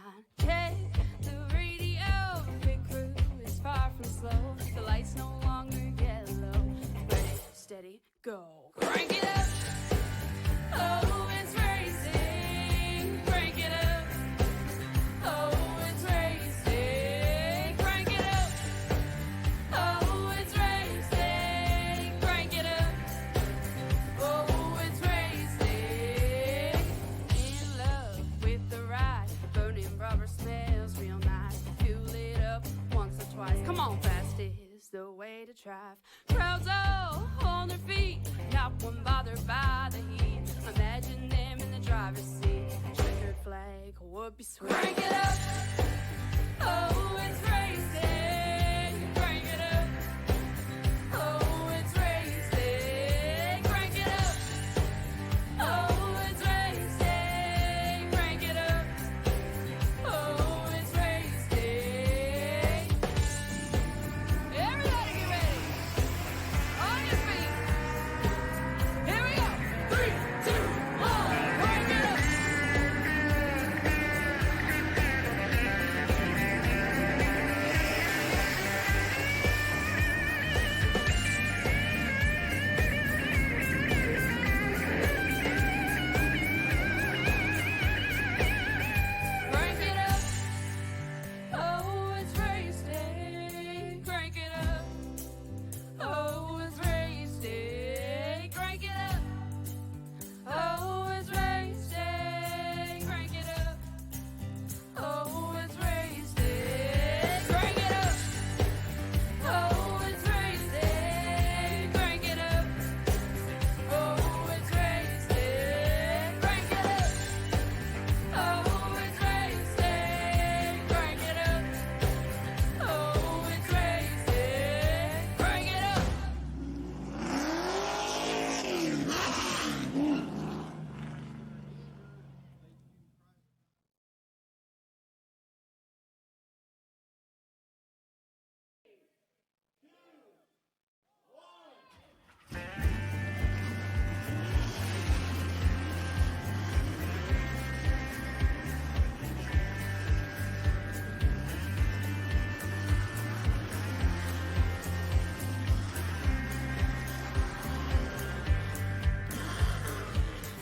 line. Check the radio, pit crew is far from slow. The lights no longer yellow. Ready, steady, go. Crank it up. Oh, it's racing. Crank it up. Oh, it's racing. Crank it up. Oh, it's racing. Crank it up. Oh, it's racing. In love with the ride. Burning rubber smells real nice. Fuel it up once or twice. Come on, fast is the way to drive. Crowds all on their feet, not one bothered by the heat. Imagine them in the driver's seat. Checkered flag would be sweet. Crank it up. Oh, it's racing. Crank it up. Oh, it's racing. Crank it up. Oh, it's racing. Crank it up. Oh, it's racing. Everybody get ready. On your feet. Here we go. 3, 2, 1. Crank it up. Crank it up. Oh, it's racing. Crank it up. Oh, it's racing. Crank it up. Oh, it's racing. Crank it up. Oh, it's racing. Crank it up. Oh, it's racing. Crank it up. Oh, it's racing. Crank it up. Oh, it's racing. Crank it up. Oh, it's racing. Crank it up.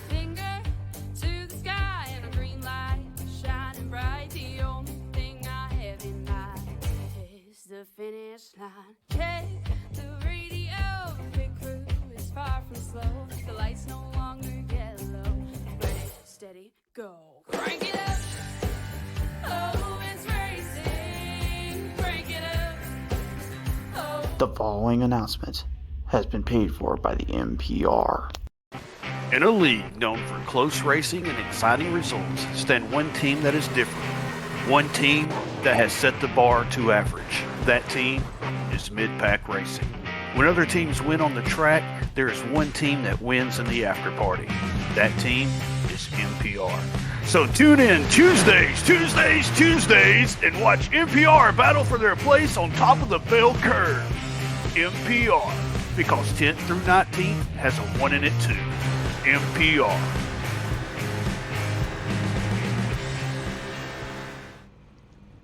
Finger to the sky and a green light shining bright. The only thing I have in mind is the finish line. Check the radio, pit crew is far from slow. The lights no longer yellow. Ready, steady, go. Crank it up. Oh, it's racing. Crank it up. Oh. The following announcement has been paid for by the NPR. In a league known for close racing and exciting results, stand one team that is different. One team that has set the bar to average. That team is Mid-Pack Racing. When other teams win on the track, there is one team that wins in the after party. That team is NPR. So tune in Tuesdays, and watch NPR battle for their place on top of the bell curve. NPR, because 10th through 19th has a 1 in it too. NPR.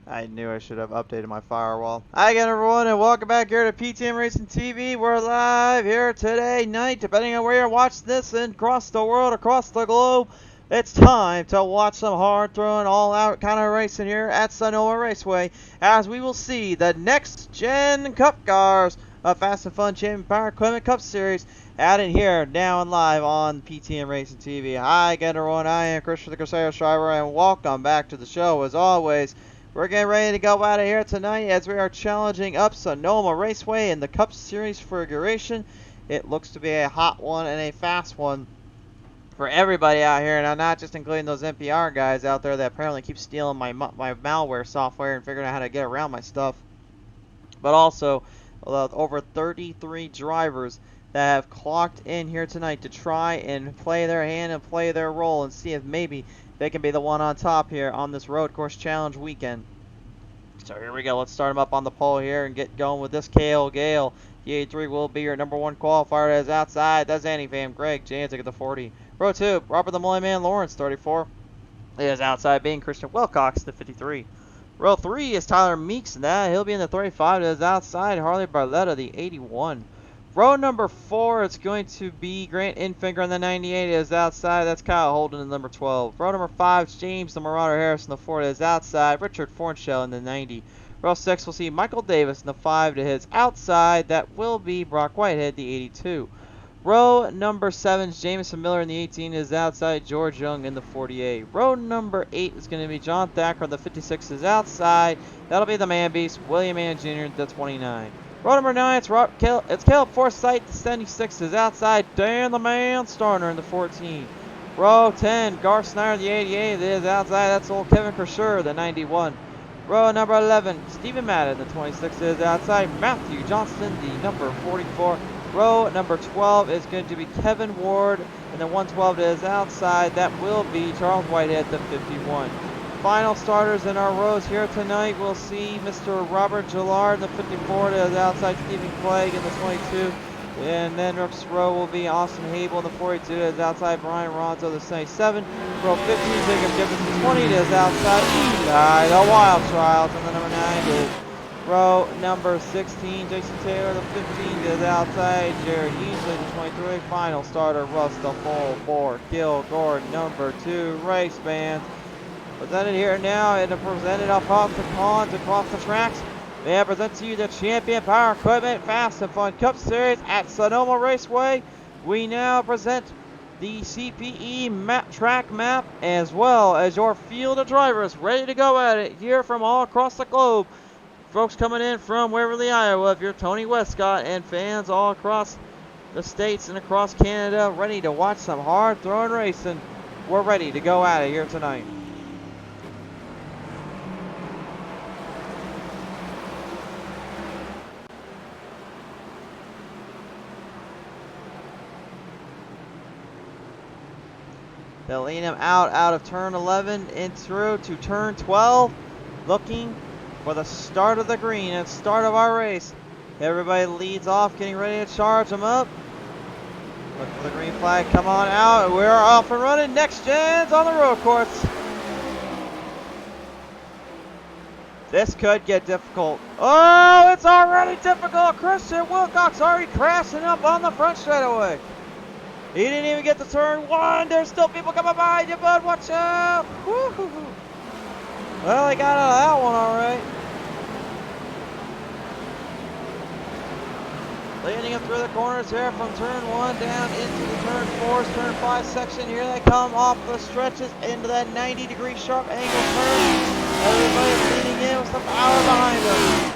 I knew I should have updated my firewall. Hi again, everyone, and welcome back here to PTM Racing TV. We're live here today night, depending on where you're watching this, and across the world, across the globe. It's time to watch some hard-throwing, all-out kind of racing here at Sonoma Raceway, as we will see the next-gen Cup cars of Fast and Fun Champion Power Equipment Cup Series added here now and live on PTM Racing TV. Hi again, everyone. I am Christian the Crusader Driver, and welcome back to the show. As always, we're getting ready to go out of here tonight as we are challenging up Sonoma Raceway in the Cup Series configuration. It looks to be a hot one and a fast one for everybody out here, and I'm not just including those NPR guys out there that apparently keep stealing my malware software and figuring out how to get around my stuff, but also over 33 drivers that have clocked in here tonight to try and play their hand and play their role and see if maybe they can be the one on top here on this road course challenge weekend. So here we go. Let's start them up on the pole here and get going with this Kale Gale. The 83 will be your number 1 qualifier. As outside, that's Annie Van Greg Jancic at the 40. Row 2, Robert the Mully Man Lawrence, 34. is outside being Christian Wilcox, the 53. Row 3 is Tyler Meeks, and that he'll be in the 35. It is outside Harley Barletta, the 81. Row number 4, it's going to be Grant Infinger on the 98. It is outside. That's Kyle Holden in number 12. Row number 5 is James the Marauder Harrison, the 4. It is outside. Richard Fornshell in the 90. Row 6 will see Michael Davis in the 5 to his outside. That will be Brock Whitehead, the 82. Row number 7 is Jameson Miller in the 18 is outside. George Young in the 48. Row number 8 is going to be John Thacker. The 56 is outside. That'll be the man beast, William Mann Jr. the 29. Row number 9, it's Caleb Forsythe. The 76 is outside. Dan the Man Starner in the 14. Row 10, Garth Snyder the 88 is outside. That's old Kevin Kersher, the 91. Row number 11, Stephen Madden, the 26 is outside. Matthew Johnston, the number 44. Row number 12 is going to be Kevin Ward, and the 112 is outside. That will be Charles Whitehead, the 51. Final starters in our rows here tonight, we'll see Mr. Robert Gillard, the 54, is outside. Stephen Clegg in the 22. And then next row will be Austin Hable in the 42, is outside. Brian Ronzo, the 77. Row 15, Jacob Gibbons, the 20, is outside. Eli, the Wild Trials, and the number 9 is row number 16, Jason Taylor, the 15, is outside. Jared Easley, the 23. Final starter, Russ the full 4. Gil Gordon, number 2. Race bands presented here now and presented across the cons, across the tracks. May I present to you the Champion Power Equipment Fast and Fun Cup Series at Sonoma Raceway. We now present the CPE track map as well as your field of drivers ready to go at it here from all across the globe. Folks coming in from Waverly, Iowa, if you're Tony Westcott, and fans all across the states and across Canada ready to watch some hard throwing racing. We're ready to go at it here tonight. They'll lean him out of turn 11 and through to turn 12, looking for the start of the green and start of our race. Everybody leads off, getting ready to charge them up. Look for the green flag, come on out. We're off and running. Next Gen's on the road course. This could get difficult. Oh, it's already difficult. Christian Wilcox already crashing up on the front straightaway. He didn't even get to turn 1. There's still people coming behind you, bud. Watch out. Woo-hoo-hoo. Well, he got out of that one all right. Leading him through the corners here from turn 1 down into the turn 4, turn 5 section. Here they come off the stretches into that 90-degree sharp angle turn. Everybody's leading in with some power behind them.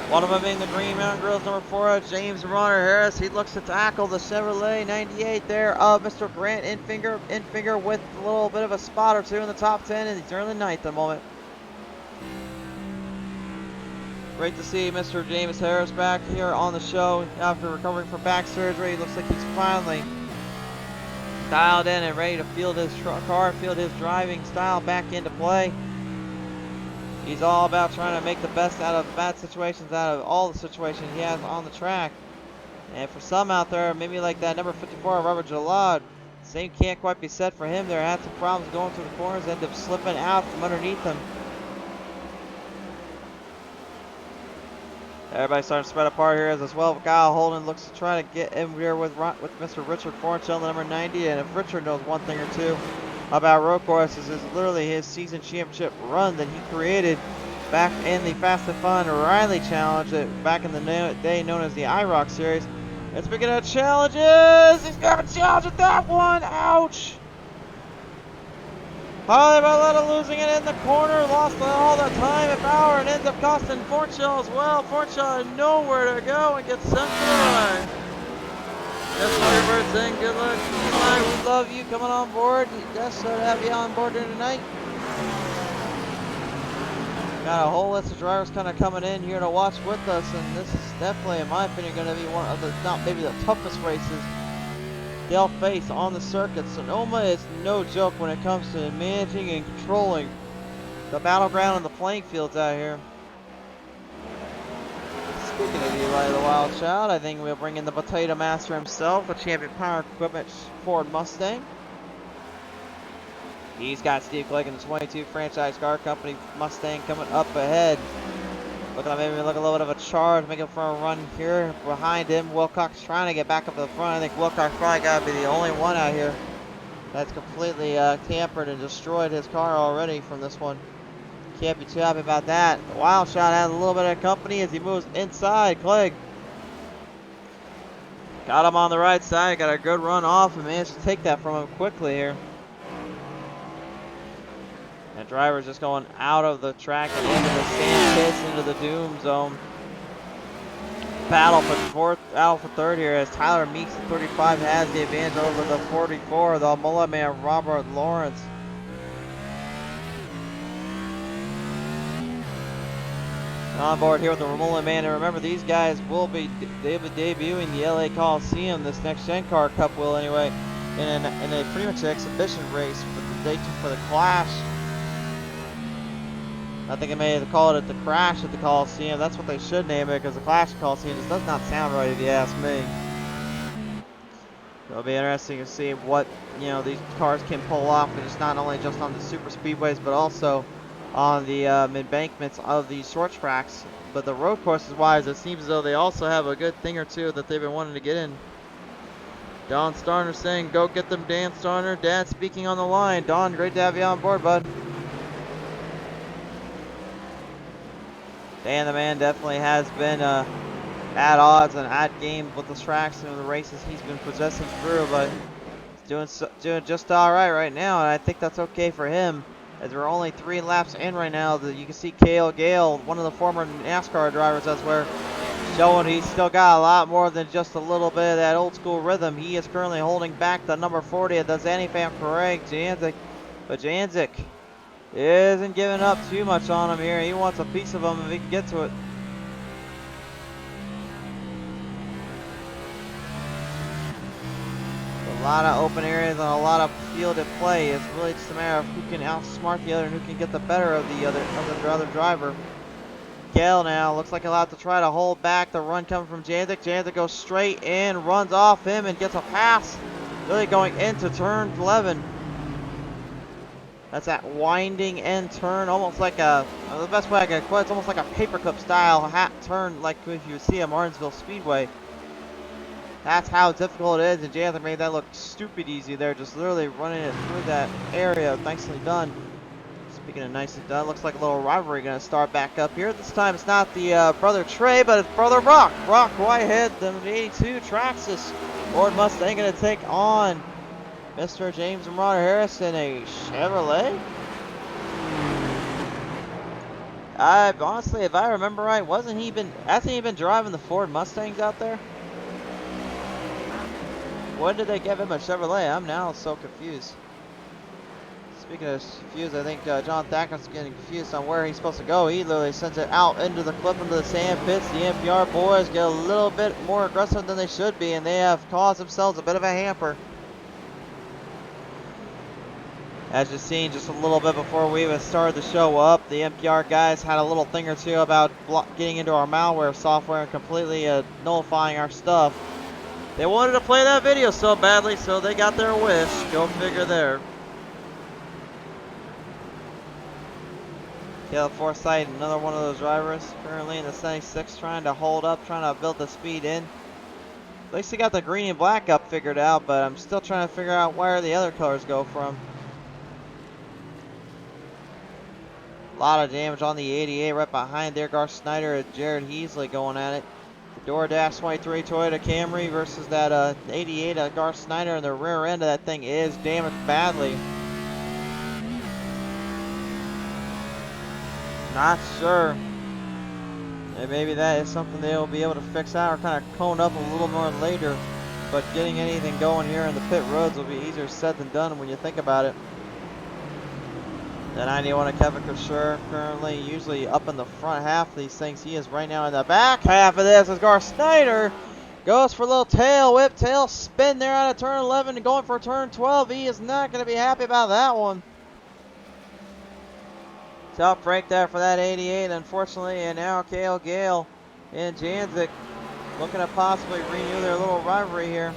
One of them being the Green Mountain Grills, number 4, James Runner Harris. He looks to tackle the Chevrolet 98 there of Mr. Grant Infinger. Infinger with a little bit of a spot or two in the top 10, and he's early ninth at the moment. Great to see Mr. James Harris back here on the show after recovering from back surgery. It looks like he's finally dialed in and ready to field his car, field his driving style back into play. He's all about trying to make the best out of bad situations, out of all the situations he has on the track. And for some out there, maybe like that number 54, Robert Gillard, same can't quite be said for him. There had some problems going through the corners, ended up slipping out from underneath him. Everybody's starting to spread apart here as well. Kyle Holden looks to try to get in here with Mr. Richard Fornshell, the number 90. And if Richard knows one thing or two about road courses, is literally his season championship run that he created back in the Fast and Fun Riley Challenge, back in the day known as the IROC Series. And speaking of challenges, he's got a challenge with that one. Ouch! Harley Barletta losing it in the corner, lost all the time and power, and ends up costing Fornshell as well. Fornshell had nowhere to go and gets sent to the line. Just Firebird saying good luck. Eli, we love you coming on board. Just so to have you on board here tonight. Got a whole list of drivers kind of coming in here to watch with us, and this is definitely, in my opinion, going to be one of the, not maybe the toughest races they'll face on the circuit. Sonoma is no joke when it comes to managing and controlling the battleground and the playing fields out here. Speaking of Eli the Wild Child, I think we'll bring in the Potato Master himself, the Champion Power Equipment Ford Mustang. He's got Steve Clegg in the 22 Franchise Car Company Mustang coming up ahead. Looking like maybe a little bit of a charge, making for a run here behind him. Wilcox trying to get back up to the front. I think Wilcox probably got to be the only one out here that's completely tampered and destroyed his car already from this one. Can't be too happy about that. The Wild Shot has a little bit of company as he moves inside. Clegg got him on the right side, got a good run off and managed to take that from him quickly here. And driver's just going out of the track and into the sand pits, into the doom zone. Battle for third here as Tyler Meeks at 35 has the advantage over the 44, the Mullet Man Robert Lawrence. On board here with the Mullet Man, and remember these guys will be debuting the LA Coliseum. This next Gen Car Cup will anyway, in a pretty much an exhibition race for the Clash. I think I may have called it the Crash at the Coliseum. That's what they should name it, because the Clash at the Coliseum just does not sound right if you ask me. It'll be interesting to see what these cars can pull off, and it's not only just on the super speedways, but also on the embankments of these short tracks. But the road courses wise, it seems as though they also have a good thing or two that they've been wanting to get in. Don Starner saying, "Go get them, Dan Starner." Dad speaking on the line. Don, great to have you on board, bud. Dan the man definitely has been at odds and at game with the tracks and the races he's been possessing through, but he's doing just all right now, and I think that's okay for him, as we're only 3 laps in right now. You can see Cale Gale, one of the former NASCAR drivers elsewhere, showing he's still got a lot more than just a little bit of that old school rhythm. He is currently holding back the number 40 of the Zanifam Craig Janzik, but Janzik isn't giving up too much on him here. He wants a piece of him if he can get to it. A lot of open areas and a lot of fielded play. It's really just a matter of who can outsmart the other and who can get the better of the other driver. Gale now looks like he'll have to try to hold back the run coming from Janzik. Janzik goes straight in, runs off him, and gets a pass. Really going into turn 11. That's that winding end turn, almost like the best way I can put it, it's almost like a paperclip style hat turn, like if you see a Martinsville Speedway. That's how difficult it is, and Janzik made that look stupid easy there, just literally running it through that area. Nicely done. Speaking of nicely done, looks like a little rivalry going to start back up here. This time it's not the brother Trey, but it's brother Brock. Brock Whitehead, the 82 Traxxas Ford Mustang, going to take on Mr. James Marauder Harris in a Chevrolet. Honestly, if I remember right, hasn't he been driving the Ford Mustangs out there? When did they give him a Chevrolet? I'm now so confused. Speaking of confused, I think John Thacker's getting confused on where he's supposed to go. He literally sends it out into the clip, into the sand pits. The NPR boys get a little bit more aggressive than they should be, and they have caused themselves a bit of a hamper. As you've seen just a little bit before we even started the show up, the NPR guys had a little thing or two about getting into our malware software and completely nullifying our stuff. They wanted to play that video so badly, so they got their wish. Go figure there. Caleb Forsythe, another one of those drivers, currently in the 76, trying to hold up, trying to build the speed in. At least he got the green and black up figured out, but I'm still trying to figure out where the other colors go from. A lot of damage on the 88 right behind there. Garth Snyder and Jared Heasley going at it. The DoorDash 23 Toyota Camry versus that 88 Garth Snyder, and the rear end of that thing is damaged badly. Not sure. And maybe that is something they'll be able to fix out or kind of cone up a little more later. But getting anything going here in the pit roads will be easier said than done when you think about it. The 91 of Kevin Kersher, currently usually up in the front half of these things. He is right now in the back half of this as Garth Snyder goes for a little tail whip, tail spin there out of turn 11 and going for turn 12. He is not going to be happy about that one. Tough break there for that 88, unfortunately, and now Cale Gale and Janzik looking to possibly renew their little rivalry here.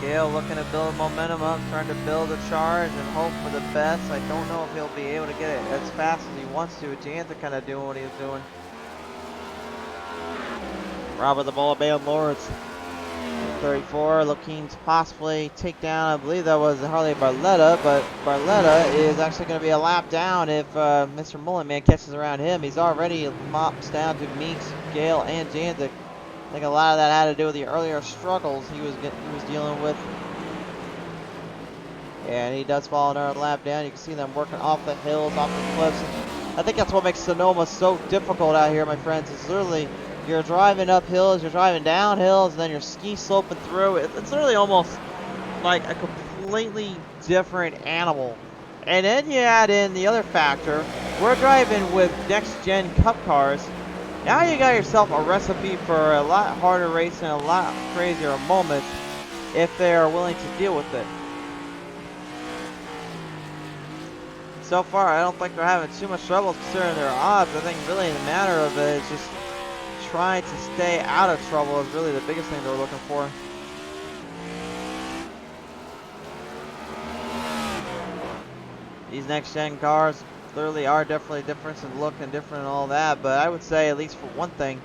Gale looking to build momentum up, trying to build a charge and hope for the best. I don't know if he'll be able to get it as fast as he wants to. Jantha kind of doing what he was doing. Robert the Ball Band Lawrence, 34, looking to possibly take down, I believe that was Harley Barletta, but Barletta is actually going to be a lap down if Mr. Mullenman catches around him. He's already mops down to Meeks, Gale, and Jantha. I think a lot of that had to do with the earlier struggles he was dealing with. And he does fall another lap down. You can see them working off the hills, off the cliffs. I think that's what makes Sonoma so difficult out here, my friends. It's literally, you're driving up hills, you're driving down hills, and then you're ski sloping through. It's literally almost like a completely different animal. And then you add in the other factor. We're driving with next-gen cup cars. Now you got yourself a recipe for a lot harder race and a lot crazier moments if they are willing to deal with it. So far, I don't think they're having too much trouble considering their odds. I think really the matter of it is just trying to stay out of trouble is really the biggest thing they're looking for. These next-gen cars clearly are definitely different in look and different and all that, but I would say, at least for one thing,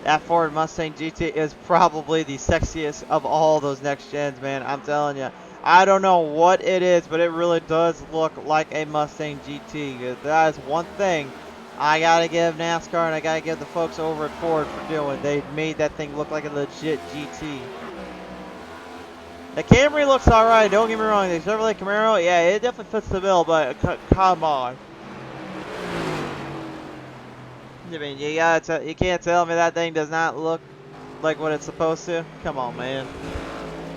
that Ford Mustang GT is probably the sexiest of all those next gens, man. I'm telling you. I don't know what it is, but it really does look like a Mustang GT. That is one thing I gotta give NASCAR and I gotta give the folks over at Ford for doing. They made that thing look like a legit GT. The Camry looks alright, don't get me wrong. The Chevrolet Camaro, yeah, it definitely fits the bill, but come on. I mean, you can't tell me that thing does not look like what it's supposed to. Come on, man.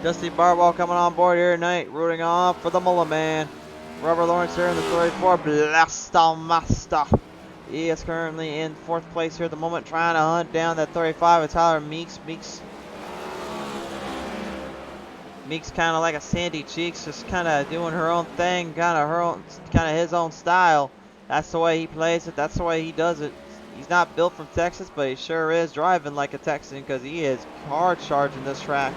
Dusty Barball coming on board here tonight, rooting off for the Mullen Man. Robert Lawrence here in the 34, Blaster Master. He is currently in 4th place here at the moment, trying to hunt down that 35 with Tyler Meeks. Meeks kind of like a Sandy Cheeks, just kind of doing her own thing, kind of his own style. That's the way he plays it. That's the way he does it. He's not built from Texas, but he sure is driving like a Texan because he is hard charging this track.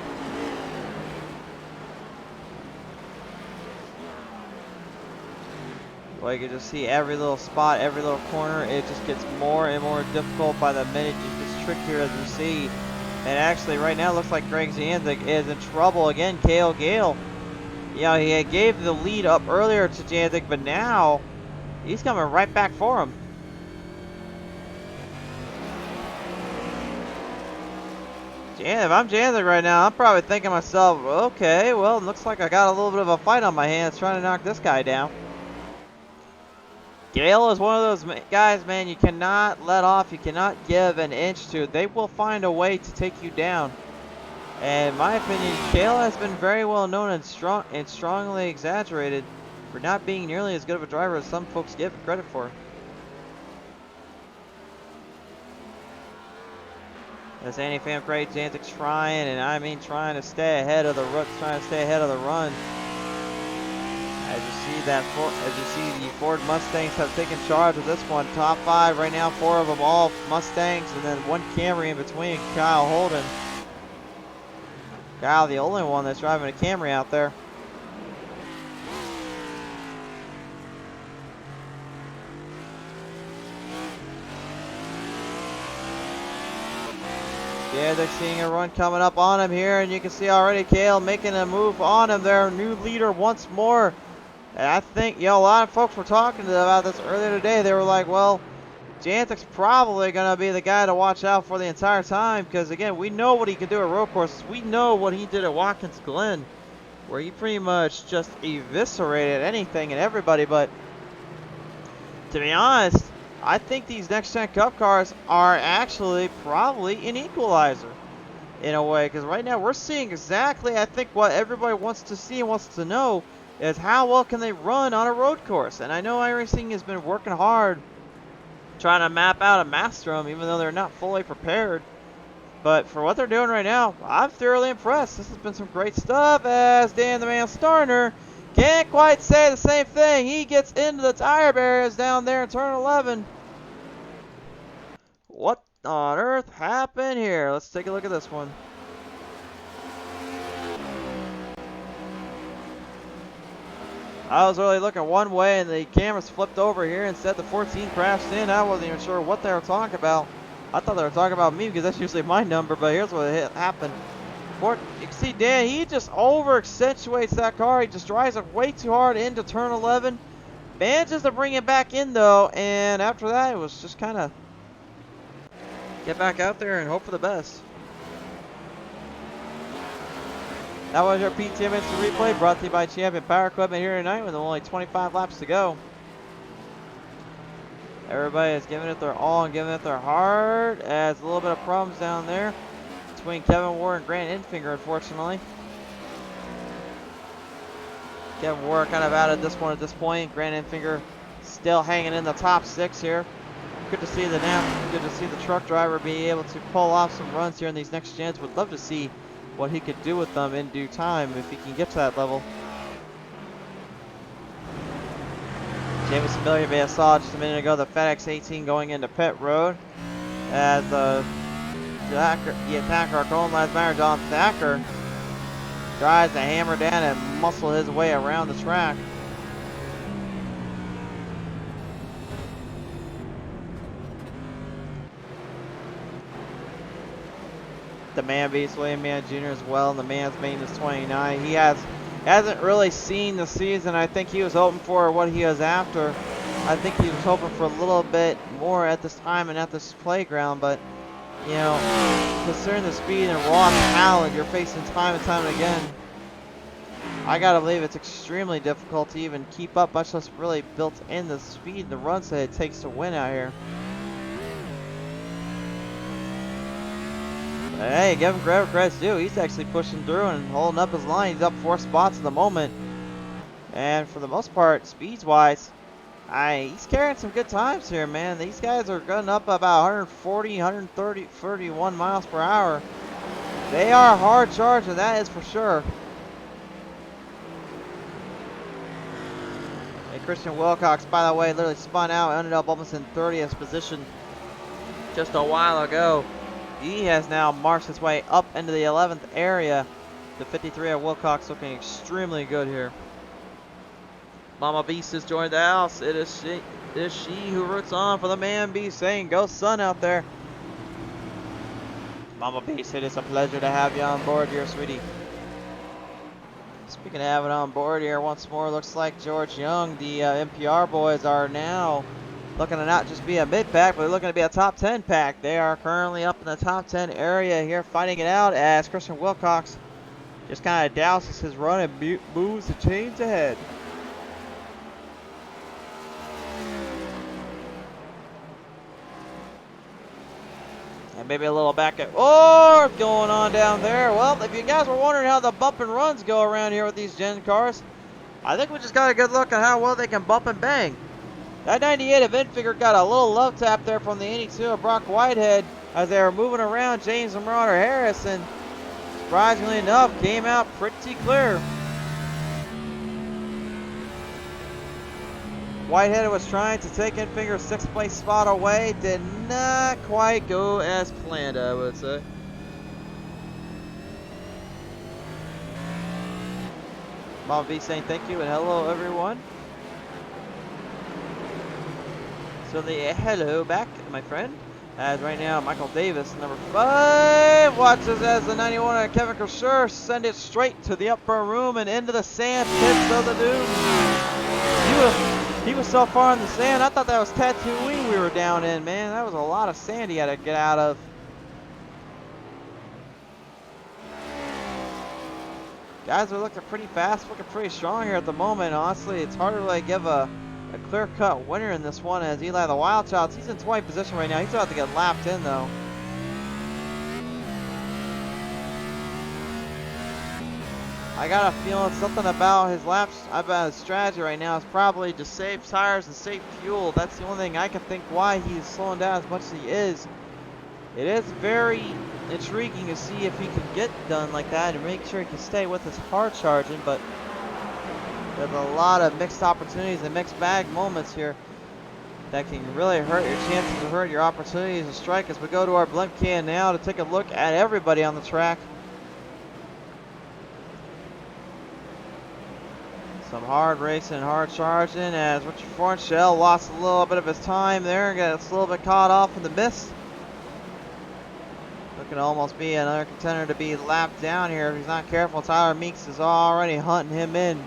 Well, you can just see every little spot, every little corner. It just gets more and more difficult by the minute. It gets trickier as you see. And actually, right now, it looks like Greg Janzik is in trouble again. Cale Gale, you know, he gave the lead up earlier to Janzik, but now he's coming right back for him. If I'm Janzik right now, I'm probably thinking to myself, okay, well, it looks like I got a little bit of a fight on my hands trying to knock this guy down. Gale is one of those guys, man, you cannot let off, you cannot give an inch to. They will find a way to take you down. And in my opinion, Gale has been very well known and strongly exaggerated for not being nearly as good of a driver as some folks give credit for. As Andy Pham Craig Janzik's trying, and I mean trying to stay ahead of the run. As you see the Ford Mustangs have taken charge of this one. Top 5 right now, 4 of them all Mustangs, and then 1 Camry in between, Kyle Holden. Kyle, the only one that's driving a Camry out there. Yeah, they're seeing a run coming up on him here, and you can see already Cale making a move on him there. New leader once more. And I think, you know, a lot of folks were talking about this earlier today. They were like, well, Janzik's probably going to be the guy to watch out for the entire time because, again, we know what he can do at road courses. We know what he did at Watkins Glen, where he pretty much just eviscerated anything and everybody. But to be honest, I think these next-gen Cup cars are actually probably an equalizer in a way, because right now we're seeing exactly, I think, what everybody wants to see and wants to know is how well can they run on a road course. And I know iRacing has been working hard trying to map out a master them, even though they're not fully prepared. But for what they're doing right now, I'm thoroughly impressed. This has been some great stuff, as Dan the Man Starner can't quite say the same thing. He gets into the tire barriers down there in turn 11. What on earth happened here? Let's take a look at this one. I was really looking one way and the cameras flipped over here and said the 14 crashed in. I wasn't even sure what they were talking about. I thought they were talking about me because that's usually my number, but here's what happened. You can see Dan, he just over accentuates that car. He just drives it way too hard into turn 11. Manages to bring it back in though, and after that it was just kind of get back out there and hope for the best. That was your PTM Instant Replay brought to you by Champion Power Equipment here tonight with only 25 laps to go. Everybody is giving it their all and giving it their heart. As a little bit of problems down there between Kevin Ward and Grant Enfinger, unfortunately. Kevin Ward kind of out of this one at this point. Grant Enfinger still hanging in the top 6 here. Good to see the truck driver be able to pull off some runs here in these next gens. Would love to see what he could do with them in due time if he can get to that level. Jameson Miller, you may have saw just a minute ago the FedEx 18 going into pit road as the attacker, our Golden Lives Matter, John Thacker, tries to hammer down and muscle his way around the track. The man beats William Mann Jr. as well, and the man's main is 29. He hasn't really seen the season. I think he was hoping for what he was after. I think he was hoping for a little bit more at this time and at this playground, but you know, considering the speed and raw talent you're facing time and time again, I gotta believe it's extremely difficult to even keep up, much less really built in the speed and the runs that it takes to win out here. Hey, give him credit too. He's actually pushing through and holding up his line. He's up 4 spots at the moment. And for the most part, speeds-wise, he's carrying some good times here, man. These guys are going up about 140, 130, 31 miles per hour. They are hard charging, that is for sure. Hey, Christian Wilcox, by the way, literally spun out, ended up almost in 30th position just a while ago. He has now marched his way up into the 11th area. The 53 of Wilcox looking extremely good here. Mama Beast has joined the house. It is she who roots on for the man Beast, saying, "Go son out there." Mama Beast, it is a pleasure to have you on board here, sweetie. Speaking of having on board here, once more, looks like George Young, the NPR boys are now looking to not just be a mid-pack, but they're looking to be a top 10 pack. They are currently up in the top 10 area here, fighting it out as Christian Wilcox just kind of douses his run and moves the chains ahead. And maybe a little back at going on down there. Well, if you guys were wondering how the bump and runs go around here with these gen cars, I think we just got a good look at how well they can bump and bang. That 98 of Enfinger got a little love tap there from the 82 of Brock Whitehead as they were moving around James and Marauder Harris, and surprisingly enough, came out pretty clear. Whitehead was trying to take Enfinger's 6th place spot away. Did not quite go as planned, I would say. Mom V saying thank you and hello, everyone. So the hello back, my friend. As right now, Michael Davis, number 5, watches as the 91 of Kevin Kersher send it straight to the upper room and into the sand pits of the doom. He was so far in the sand, I thought that was Tatooine we were down in, man. That was a lot of sand he had to get out of. Guys are looking pretty fast, looking pretty strong here at the moment. Honestly, it's hard to really give a clear-cut winner in this one as Eli the Wild Child. He's in 20th position right now. He's about to get lapped in, though. I got a feeling something about his laps, about his strategy right now is probably to save tires and save fuel. That's the only thing I can think why he's slowing down as much as he is. It is very intriguing to see if he can get done like that and make sure he can stay with his hard charging, but there's a lot of mixed opportunities and mixed bag moments here that can really hurt your chances of hurt your opportunities to strike as we go to our blimp can now to take a look at everybody on the track. Some hard racing, hard charging as Richard Fornshell lost a little bit of his time there and gets a little bit caught off in the mist. Looking to almost be another contender to be lapped down here if he's not careful. Tyler Meeks is already hunting him in.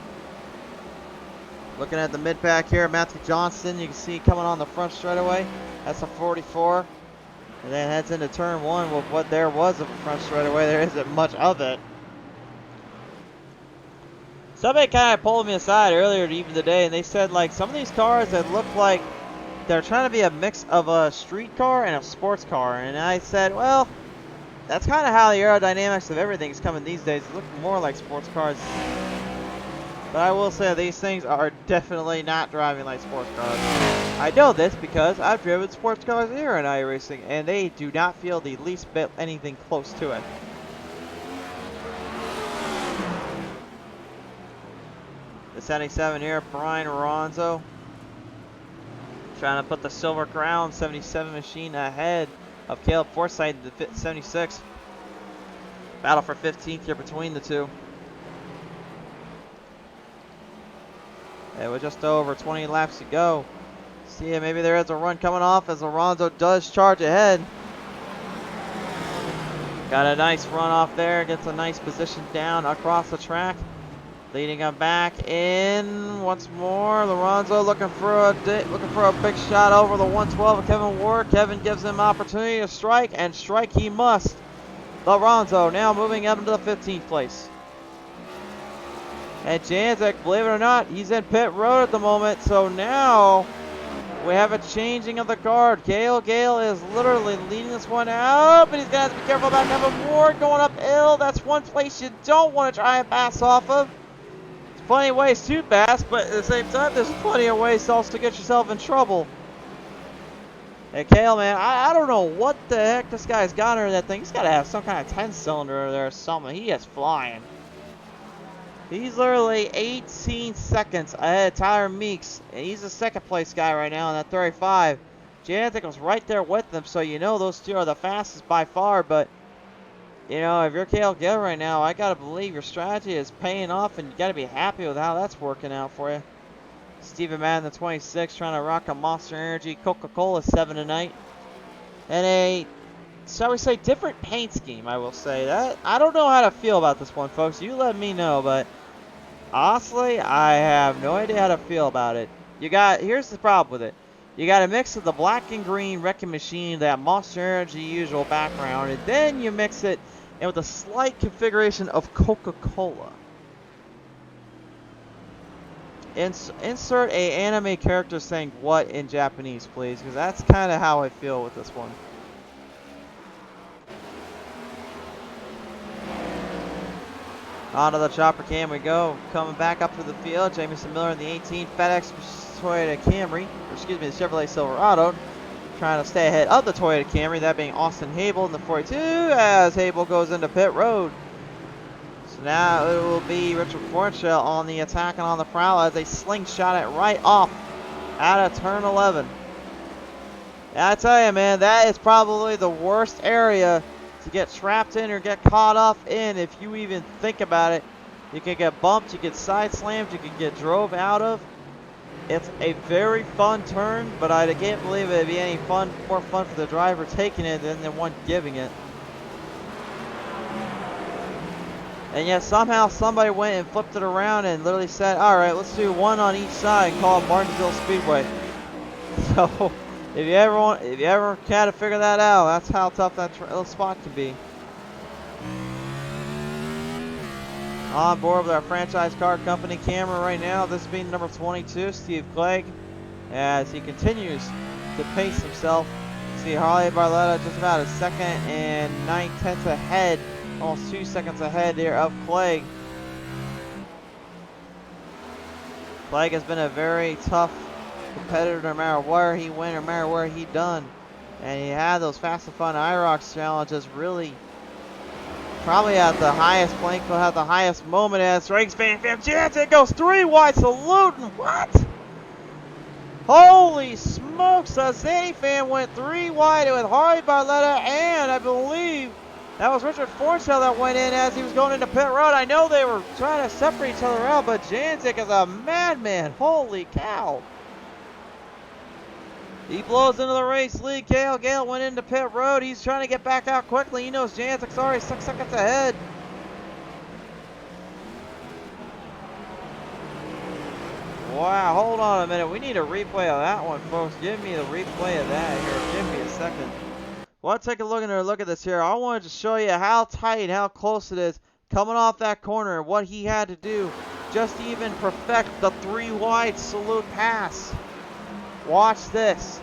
Looking at the mid-pack here, Matthew Johnston, you can see coming on the front straightaway. That's a 44. And then heads into turn one with what there was of a front straightaway. There isn't much of it. Somebody kind of pulled me aside earlier even today, and they said like some of these cars that look like they're trying to be a mix of a street car and a sports car. And I said, well, that's kind of how the aerodynamics of everything is coming these days. It's looking more like sports cars. But I will say these things are definitely not driving like sports cars. I know this because I've driven sports cars here in iRacing, and they do not feel the least bit anything close to it. The 77 here, Brian Ronzo. Trying to put the Silver Crown 77 machine ahead of Caleb Forsythe, the 76. Battle for 15th here between the two. And with just over 20 laps to go. See, maybe there is a run coming off as Alonso does charge ahead. Got a nice run off there. Gets a nice position down across the track. Leading him back in once more. Lorenzo looking for a big shot over the 112 of Kevin Ward. Kevin gives him opportunity to strike, and strike he must. Lorenzo now moving up into the 15th place. And Janzik, believe it or not, he's in pit road at the moment. So now we have a changing of the guard. Gale is literally leading this one out, but he's going to have to be careful about Kevin Ward going uphill. That's one place you don't want to try and pass off of. There's plenty of ways to pass, but at the same time, there's plenty of ways to also get yourself in trouble. Hey, Kale, man, I don't know what the heck this guy's got under that thing. He's got to have some kind of 10-cylinder there or something. He is flying. He's literally 18 seconds ahead of Tyler Meeks. And he's the second place guy right now in that 35. Janzik was right there with them, so you know those two are the fastest by far. But, you know, if you're Cale Gill right now, I got to believe your strategy is paying off, and you got to be happy with how that's working out for you. Steven Madden, the 26, trying to rock a Monster Energy Coca-Cola 7 tonight. And a, shall we say, different paint scheme, I will say. That I don't know how to feel about this one, folks. You let me know, but honestly, I have no idea how to feel about it. Here's the problem with it. You got a mix of the black and green Wrecking Machine, that Monster Energy usual background, and then you mix it in with a slight configuration of Coca-Cola. Insert a anime character saying what in Japanese, please, because that's kind of how I feel with this one. Onto the chopper cam we go. Coming back up to the field, Jamison Miller in the 18 FedEx Toyota Camry, or excuse me, the Chevrolet Silverado, trying to stay ahead of the Toyota Camry, that being Austin Hable in the 42, as Hable goes into pit road. So now it will be Richard Fornshell on the attack and on the prowl as they slingshot it right off out of turn 11. And I tell you, man, that is probably the worst area to get trapped in or get caught off in if you even think about it. You can get bumped, you get side slammed, you can get drove out of. It's a very fun turn, but I can't believe it'd be any more fun for the driver taking it than the one giving it. And yet somehow somebody went and flipped it around and literally said, all right, let's do one on each side and call it Martinsville Speedway. So if you ever kind of figure that out, that's how tough that little spot can be. On board with our franchise car company camera right now, this being number 22, Steve Clegg, as he continues to pace himself. See Harley Barletta just about a second and 9/10 ahead, almost 2 seconds ahead there of Clegg. Clegg has been a very tough competitor no matter where he went or no matter where he done. And he had those Fast and Fun IROX challenges really probably at the highest point, will have the highest moment as Drake's Van Jansen goes 3 wide, saluting. What? Holy smokes, the Zanny fan went 3 wide with Harley Barletta and I believe That was Richard Fornshell that went in as he was going into pit road. I know they were trying to separate each other out, but Janzik is a madman. Holy cow. He blows into the race lead. Cale Gale went into pit road. He's trying to get back out quickly. He knows Janzik's already 6 seconds ahead. Wow, hold on a minute. We need a replay of that one, folks. Give me the replay of that here. Give me a second. Well, let's take a look at this here. I wanted to show you how tight, how close it is coming off that corner, and what he had to do just to even perfect the 3 wide salute pass. Watch this.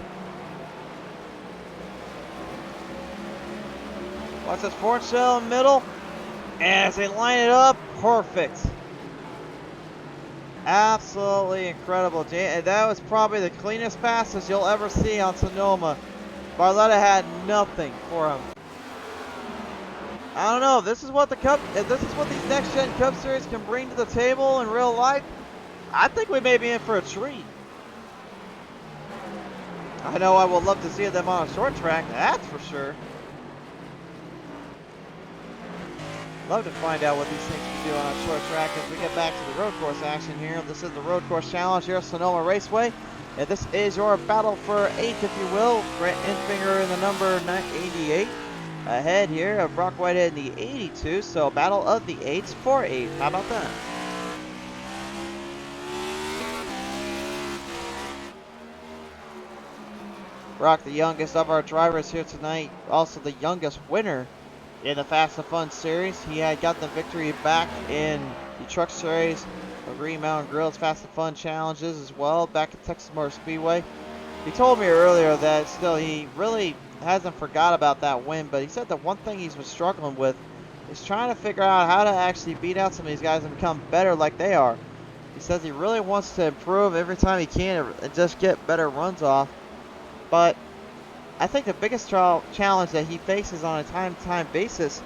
Watch this Fornshell in the middle. And as they line it up, perfect. Absolutely incredible. That was probably the cleanest passes you'll ever see on Sonoma. Barletta had nothing for him. I don't know. This is what these next gen Cup Series can bring to the table in real life. I think we may be in for a treat. I know I would love to see them on a short track. That's for sure. Love to find out what these things can do on a short track as we get back to the road course action here. This is the road course challenge here at Sonoma Raceway. And this is your battle for 8th, if you will. Grant Infinger in the number 988. Ahead here of Brock Whitehead in the 82. So battle of the 8s for 8th. How about that? Brock, the youngest of our drivers here tonight. Also the youngest winner in the Fast and Fun series. He had got the victory back in the Truck Series of Green Mountain Grill's Fast and Fun challenges as well back at Texas Motor Speedway. He told me earlier that still he really hasn't forgot about that win, but he said the one thing he's been struggling with is trying to figure out how to actually beat out some of these guys and become better like they are. He says he really wants to improve every time he can and just get better runs off. But I think the biggest challenge that he faces on a time-to-time basis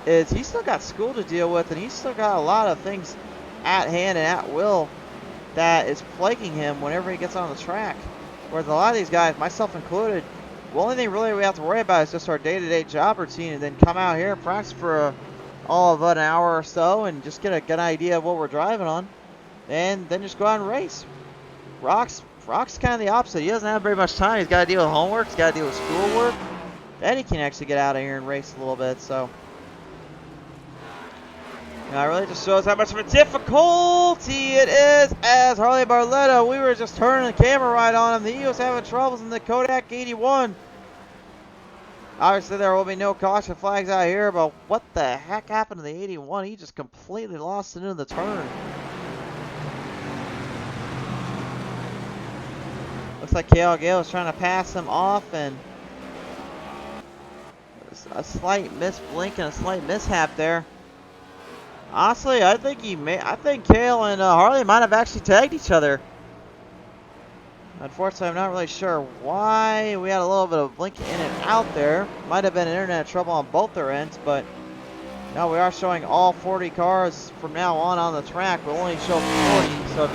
is he's still got school to deal with, and he's still got a lot of things at hand and at will that is plaguing him whenever he gets on the track. Whereas a lot of these guys, myself included, the only thing really we have to worry about is just our day-to-day job routine, and then come out here and practice for all of an hour or so and just get a good idea of what we're driving on, and then just go out and race. Rock's kind of the opposite. He doesn't have very much time. He's got to deal with homework. He's got to deal with schoolwork. Then he can actually get out of here and race a little bit. So, it really just shows how much of a difficulty it is as Harley Barletta. We were just turning the camera right on him. He was having troubles in the Kodak 81. Obviously, there will be no caution flags out here, but what the heck happened to the 81? He just completely lost it in the turn. Looks like Cale Gale is trying to pass him off, and a slight misblink and a slight mishap there. Honestly, I think Cale and Harley might have actually tagged each other. Unfortunately, I'm not really sure why. We had a little bit of blink in and out there. Might have been internet trouble on both their ends, but no, we are showing all 40 cars from now on the track. We'll only show 40, so if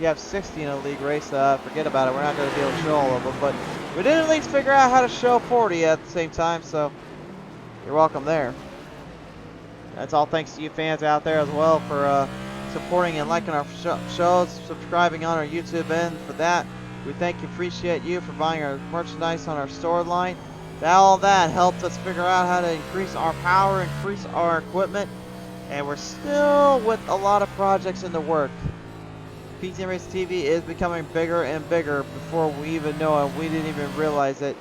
you have 60 in a league race, forget about it. We're not going to be able to show all of them, but we did at least figure out how to show 40 at the same time, so you're welcome there. That's all thanks to you fans out there as well for supporting and liking our shows, subscribing on our YouTube end. For that, we appreciate you for buying our merchandise on our store line. All that helped us figure out how to increase our power, increase our equipment, and we're still with a lot of projects in the work. PTM Racing TV is becoming bigger and bigger before we even know it. We didn't even realize it.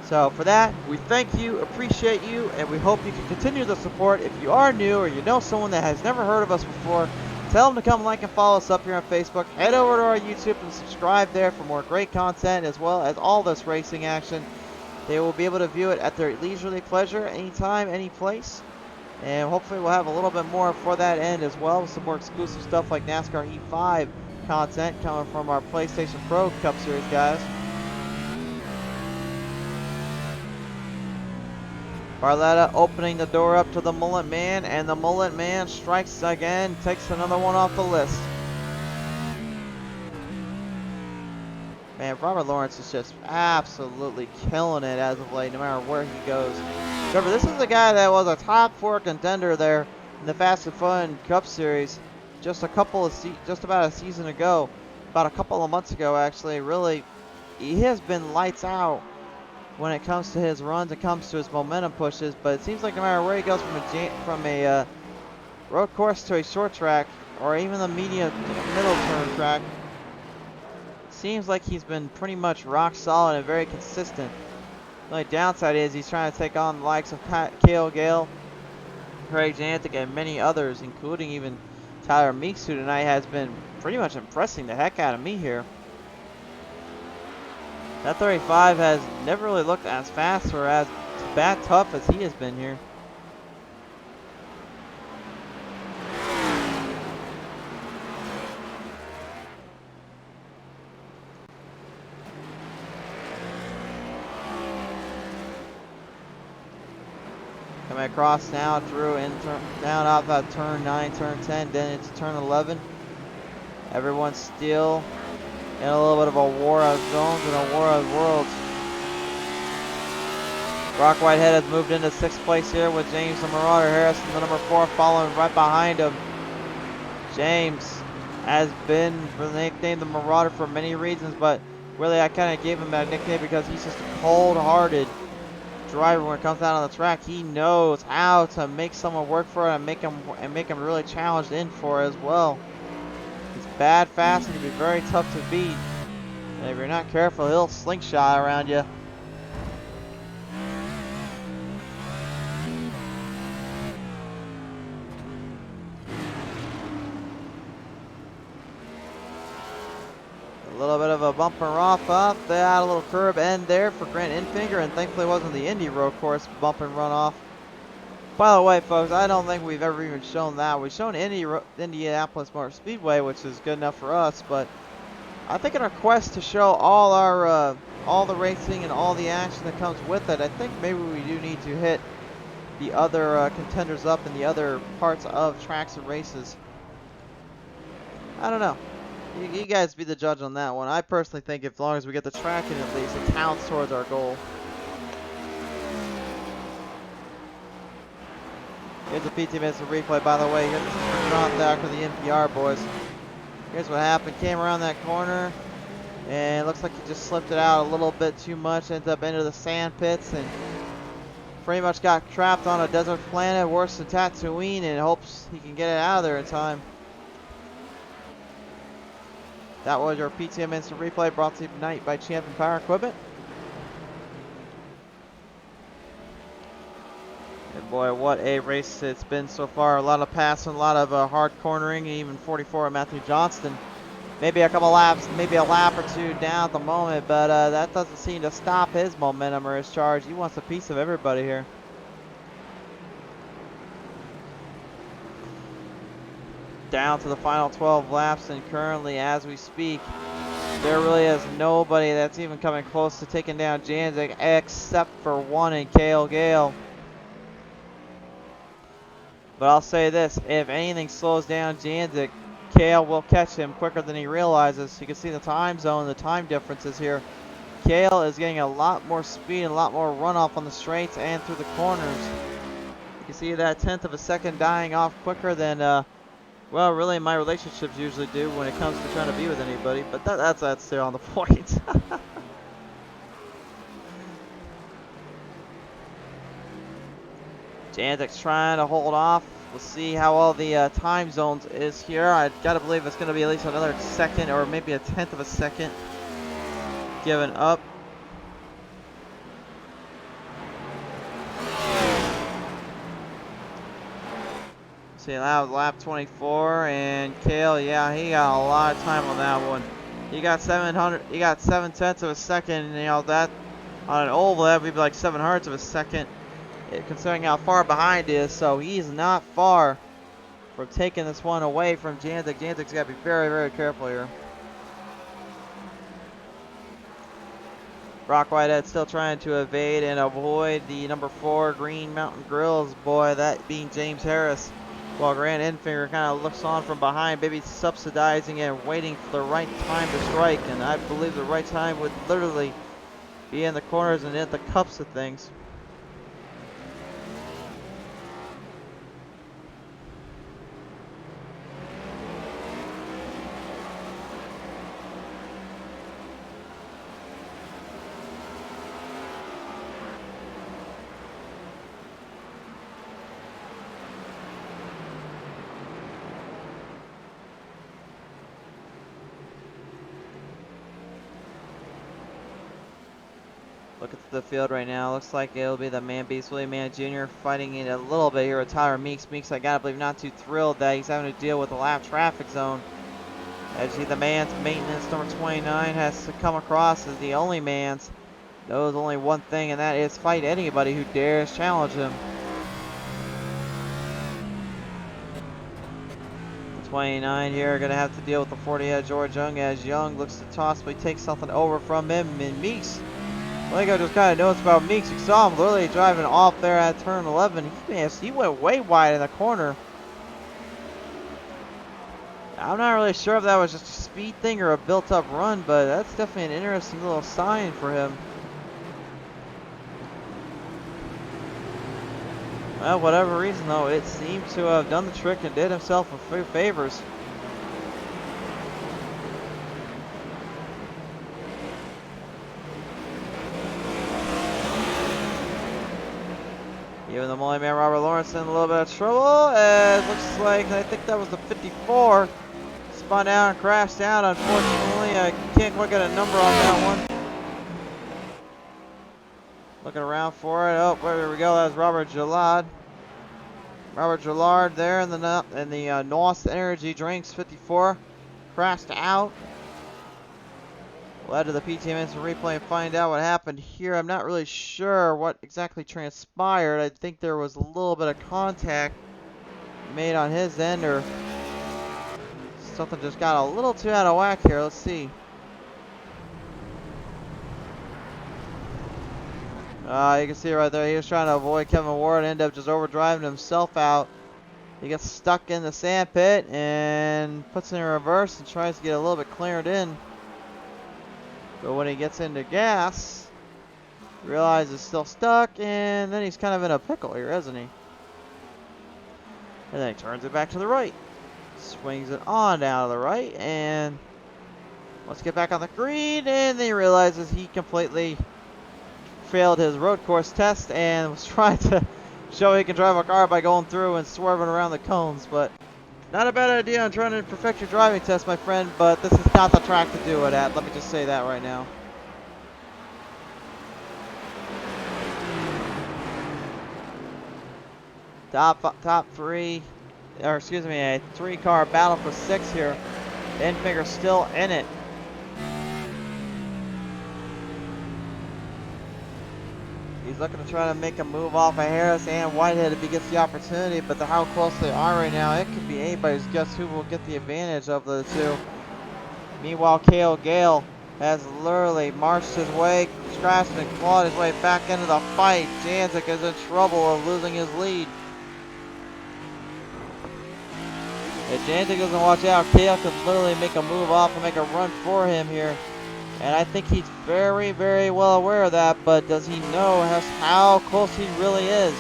So for that, we thank you, appreciate you, and we hope you can continue the support. If you are new or you know someone that has never heard of us before, tell them to come like and follow us up here on Facebook. Head over to our YouTube and subscribe there for more great content as well as all this racing action. They will be able to view it at their leisurely pleasure, anytime, any place. And hopefully we'll have a little bit more for that end as well. Some more exclusive stuff like NASCAR E5 content coming from our PlayStation Pro Cup Series guys. Barletta opening the door up to the Mullet Man, and the Mullet Man strikes again, takes another one off the list. Man, Robert Lawrence is just absolutely killing it as of late, no matter where he goes. Remember, this is the guy that was a top 4 contender there in the Fast and Fun Cup Series just about a season ago, about a couple of months ago, actually. Really, he has been lights out when it comes to his runs, it comes to his momentum pushes. But it seems like no matter where he goes from a road course to a short track, or even the middle turn track, seems like he's been pretty much rock solid and very consistent. The only downside is he's trying to take on the likes of Cale Gale, Craig Jantic, and many others, including even Tyler Meeks, who tonight has been pretty much impressing the heck out of me here. That 35 has never really looked as fast or as bad tough as he has been here. Coming across now through down off that turn 9, turn 10, then it's turn 11. Everyone's still in a little bit of a war of zones and a war of worlds. Brock Whitehead has moved into 6th place here with James the Marauder Harrison, the number 4, following right behind him. James has been nicknamed the Marauder for many reasons, but really I kind of gave him that nickname because he's just a cold-hearted driver when it comes out on the track. He knows how to make someone work for it and make him really challenged in for it as well. He's bad fast and can be very tough to beat. And if you're not careful, he'll slingshot around you. A little bit of a bumper off up. They had a little curb end there for Grant Infinger, and thankfully it wasn't the Indy road course bump and run off. By the way, folks, I don't think we've ever even shown that. We've shown Indianapolis Motor Speedway, which is good enough for us, but I think in our quest to show all the racing and all the action that comes with it, I think maybe we do need to hit the other contenders up in the other parts of tracks and races. I don't know. You guys be the judge on that one. I personally think as long as we get the track in at least, it counts towards our goal. Here's the PTM Racing replay, by the way. Here's the John Thacker, the NPR boys. Here's what happened. Came around that corner, and it looks like he just slipped it out a little bit too much. Ends up into the sand pits, and pretty much got trapped on a desert planet worse than Tatooine, and hopes he can get it out of there in time. That was your PTM Instant Replay, brought to you tonight by Champion Power Equipment. And boy, what a race it's been so far. A lot of passing, a lot of hard cornering, and even 44 of Matthew Johnston. Maybe a couple laps, maybe a lap or two down at the moment, but that doesn't seem to stop his momentum or his charge. He wants a piece of everybody here. Down to the final 12 laps, and currently as we speak there really is nobody that's even coming close to taking down Janzik except for one in Cale Gale. But I'll say this, if anything slows down Janzik, Cale will catch him quicker than he realizes. You can see the time zone, the time differences here. Cale is getting a lot more speed and a lot more runoff on the straights and through the corners. You can see that 1/10 of a second dying off quicker than well, really, my relationships usually do when it comes to trying to be with anybody, but that's still on the point. Janzik's trying to hold off. We'll see how all the time zones is here. I gotta believe it's gonna be at least another second or maybe a 1/10 of a second given up. See, that was lap 24, and Cale, yeah, he got a lot of time on that one. He got 7/10 of a second, and, you know, that on an oval that would be like 7/100 of a second, considering how far behind he is. So he's not far from taking this one away from Janzik. Janzik's got to be very, very careful here. Brock Whitehead still trying to evade and avoid the number 4 Green Mountain Grills boy, that being James Harris. while Grant Enfinger kind of looks on from behind, maybe subsidizing and waiting for the right time to strike. And I believe the right time would literally be in the corners and at the cups of things. Look at the field right now. Looks like it'll be the Man Beast Willie Mann Jr. fighting it a little bit here with Tyler Meeks. Meeks, I gotta believe, not too thrilled that he's having to deal with the lap traffic zone. As you see, the man's maintenance, number 29, has to come across as the only man's. Knows only one thing, and that is fight anybody who dares challenge him. The 29 here gonna have to deal with the 40 George Young, as Young looks to possibly take something over from him, and Meeks. One thing I just kind of noticed about Meeks, you saw him literally driving off there at turn 11. He went way wide in the corner. I'm not really sure if that was just a speed thing or a built-up run, but that's definitely an interesting little sign for him. Well, whatever reason though, it seemed to have done the trick and did himself a few favors. Even the Molly man Robert Lawrence in a little bit of trouble, as looks like, I think that was the 54. Spun out and crashed down, unfortunately. I can't quite get a number on that one. Looking around for it. Oh, there we go. That was Robert Gillard. Robert Gillard there in the NOS Energy Drinks 54. Crashed out. We'll head to the PTM Instant Replay and find out what happened here. I'm not really sure what exactly transpired. I think there was a little bit of contact made on his end, or something just got a little too out of whack here. Let's see. You can see right there, he was trying to avoid Kevin Ward and ended up just overdriving himself out. He gets stuck in the sand pit and puts it in reverse and tries to get a little bit cleared in. But when he gets into gas, realizes it's still stuck, and then he's kind of in a pickle here, isn't he? And then he turns it back to the right. Swings it on down to the right, and let's get back on the green, and then he realizes he completely failed his road course test and was trying to show he can drive a car by going through and swerving around the cones. But not a bad idea on trying to perfect your driving test, my friend, but this is not the track to do it at. Let me just say that right now. Top three, or excuse me, a 3-car battle for 6 here. Enfinger still in it. He's looking to try to make a move off of Harris and Whitehead if he gets the opportunity, but how close they are right now, it could be anybody's guess who will get the advantage of the two. Meanwhile, Cale Gale has literally marched his way, scratched and clawed his way back into the fight. Janzik is in trouble of losing his lead. If Janzik doesn't watch out, Cale could literally make a move off and make a run for him here. And I think he's very, very well aware of that, but does he know how close he really is?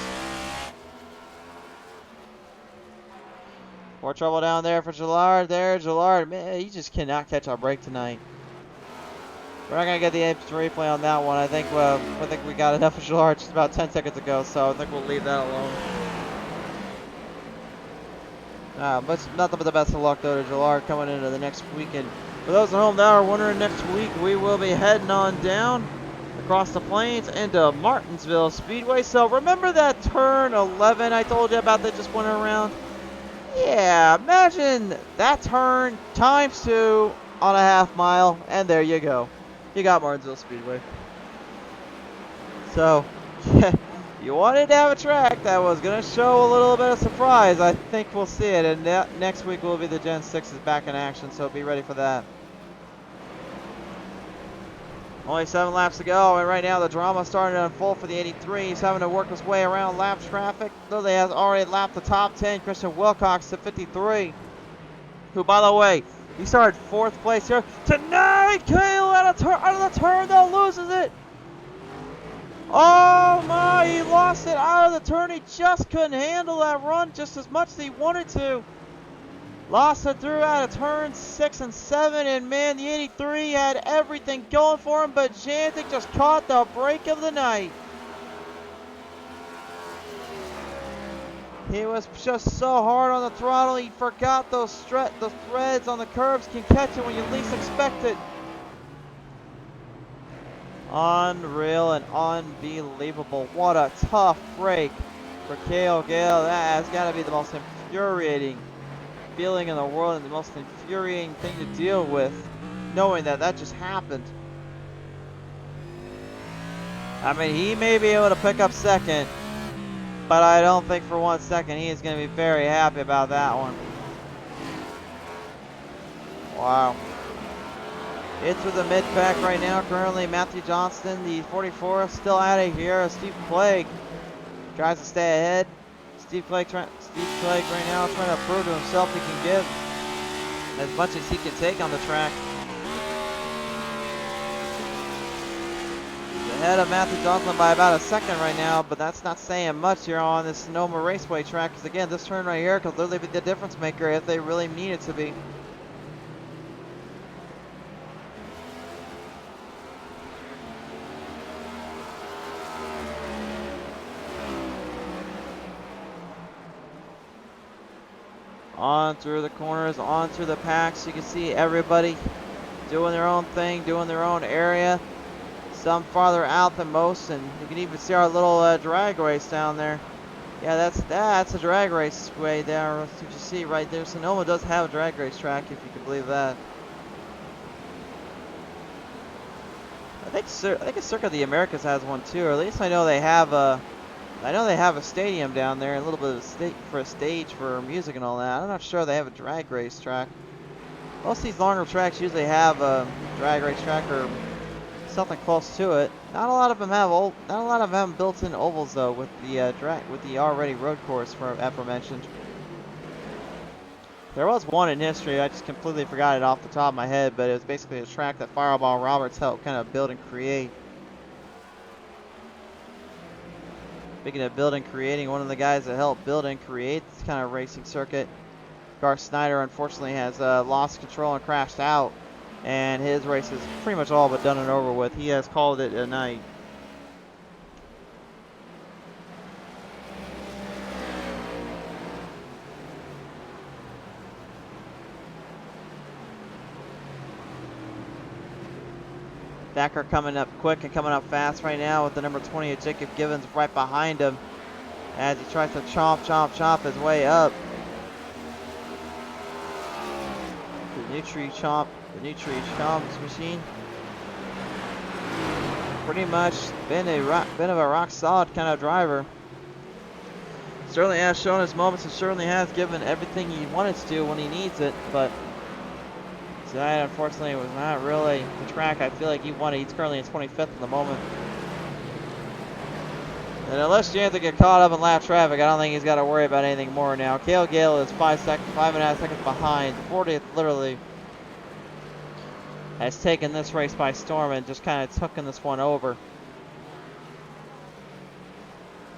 More trouble down there for Gillard. Gillard, man, he just cannot catch our break tonight. We're not gonna get the replay on that one. I think we got enough of Gillard just about 10 seconds ago, so I think we'll leave that alone. But nothing but the best of luck though to Gillard coming into the next weekend. For those at home that are wondering, next week we will be heading on down across the plains into Martinsville Speedway. So remember that turn 11 I told you about that just went around? Yeah, imagine that turn times 2 on a half mile, and there you go. You got Martinsville Speedway. So, you wanted to have a track that was going to show a little bit of surprise. I think we'll see it, and next week will be the Gen 6s back in action, so be ready for that. Only 7 laps to go, and right now the drama starting to unfold for the 83. He's having to work his way around lap traffic. Literally has already lapped the top 10. Christian Wilcox to 53. Who, by the way, he started 4th place here. Tonight, Cale out of the turn, though, loses it. Oh my, he lost it out of the turn. He just couldn't handle that run just as much as he wanted to. Lost it through out of turns 6 and 7, and man, the 83 had everything going for him, but Jantic just caught the break of the night. He was just so hard on the throttle, he forgot those threads on the curves can catch it when you least expect it. Unreal and unbelievable. What a tough break for Cale Gale. That has got to be the most infuriating feeling in the world and the most infuriating thing to deal with, knowing that that just happened. I mean, he may be able to pick up 2nd, but I don't think for 1 second he is going to be very happy about that one. Wow. Into the mid-pack right now. Currently, Matthew Johnston, the 44, still out of here. Steve Clegg tries to stay ahead. Steve Clegg right now trying to prove to himself he can give as much as he can take on the track. He's ahead of Matthew Johnston by about 1 second right now, but that's not saying much here on this Sonoma Raceway track, because again, this turn right here could literally be the difference maker if they really need it to be. On through the corners, on through the packs. You can see everybody doing their own thing, doing their own area. Some farther out than most, and you can even see our little drag race down there. Yeah, that's a drag race way there. You can see right there. Sonoma does have a drag race track, if you can believe that. I think Circuit of the Americas has one too, or at least I know they have a. I know they have a stadium down there, a little bit of a stage for music and all that. I'm not sure they have a drag race track. Most of these longer tracks usually have a drag race track or something close to it. Not a lot of them have built-in ovals though, with the already road course aforementioned. There was one in history. I just completely forgot it off the top of my head, but it was basically a track that Fireball Roberts helped kind of build and create. Speaking of building, creating, one of the guys that helped build and create this kind of racing circuit, Garth Snyder, unfortunately has lost control and crashed out, and his race is pretty much all but done and over with. He has called it a night. Thacker coming up quick and coming up fast right now with the number 20 of Jacob Givens right behind him as he tries to chomp his way up. The Nutri-Chomp machine. Pretty much been of a rock solid kind of driver. Certainly has shown his moments and certainly has given everything he wanted to do when he needs it, but tonight, unfortunately, was not really the track I feel like he wanted. He's currently in 25th at the moment. And unless Jansen get caught up in lap traffic, I don't think he's got to worry about anything more now. Cale Gale is 5.5 seconds behind. 40th literally has taken this race by storm and just kind of taken this one over.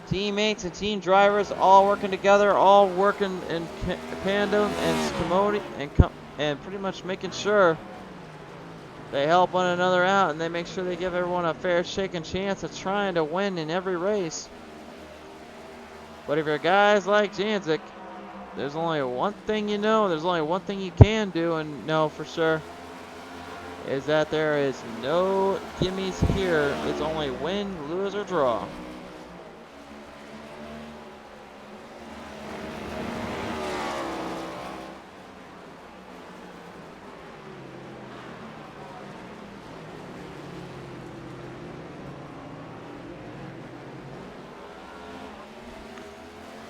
Teammates and team drivers all working together, all working in tandem and pretty much making sure they help one another out and they make sure they give everyone a fair shake and chance at trying to win in every race. But if you're guys like Janzik, there's only one thing you know, there's only one thing you can do and know for sure, is that there is no gimmies here. It's only win, lose, or draw.